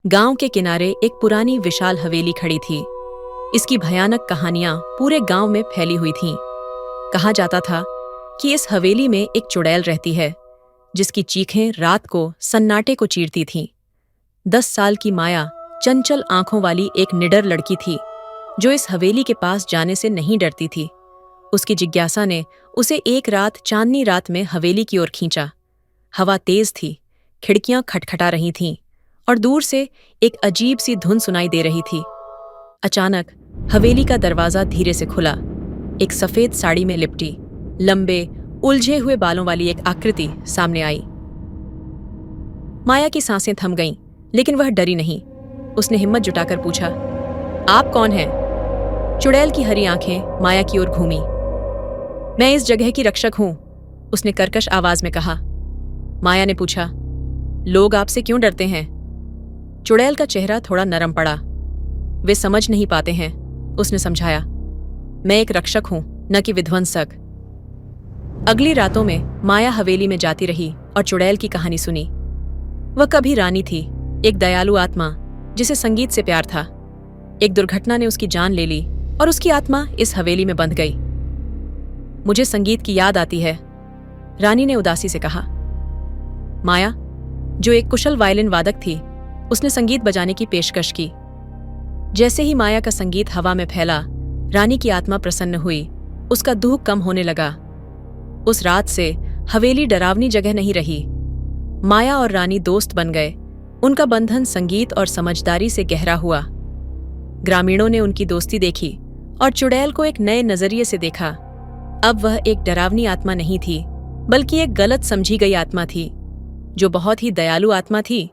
गांव के किनारे एक पुरानी विशाल हवेली खड़ी थी। इसकी भयानक कहानियां पूरे गांव में फैली हुई थीं। कहा जाता था कि इस हवेली में एक चुड़ैल रहती है, जिसकी चीखें रात को सन्नाटे को चीरती थीं। 10 साल की माया चंचल आंखों वाली एक निडर लड़की थी, जो इस हवेली के पास जाने से नहीं डरती थी। उसकी जिज्ञासा ने उसे एक रात चांदनी रात में हवेली की ओर खींचा। हवा तेज थी, खिड़कियां खटखटा रही थीं और दूर से एक अजीब सी धुन सुनाई दे रही थी। अचानक हवेली का दरवाजा धीरे से खुला। एक सफेद साड़ी में लिपटी, लंबे उलझे हुए बालों वाली एक आकृति सामने आई। माया की सांसें थम गईं, लेकिन वह डरी नहीं। उसने हिम्मत जुटाकर पूछा, आप कौन हैं? चुड़ैल की हरी आंखें माया की ओर घूमी। मैं इस जगह की रक्षक हूं, उसने कर्कश आवाज में कहा। माया ने पूछा, लोग आपसे क्यों डरते हैं? चुड़ैल का चेहरा थोड़ा नरम पड़ा। वे समझ नहीं पाते हैं, उसने समझाया। मैं एक रक्षक हूं, न कि विध्वंसक। अगली रातों में माया हवेली में जाती रही और चुड़ैल की कहानी सुनी। वह कभी रानी थी, एक दयालु आत्मा जिसे संगीत से प्यार था। एक दुर्घटना ने उसकी जान ले ली और उसकी आत्मा इस हवेली में बंध गई। मुझे संगीत की याद आती है, रानी ने उदासी से कहा। माया, जो एक कुशल वायलिन वादक थी, उसने संगीत बजाने की पेशकश की। जैसे ही माया का संगीत हवा में फैला, रानी की आत्मा प्रसन्न हुई। उसका दुख कम होने लगा। उस रात से हवेली डरावनी जगह नहीं रही। माया और रानी दोस्त बन गए। उनका बंधन संगीत और समझदारी से गहरा हुआ। ग्रामीणों ने उनकी दोस्ती देखी और चुड़ैल को एक नए नजरिए से देखा। अब वह एक डरावनी आत्मा नहीं थी, बल्कि एक गलत समझी गई आत्मा थी, जो बहुत ही दयालु आत्मा थी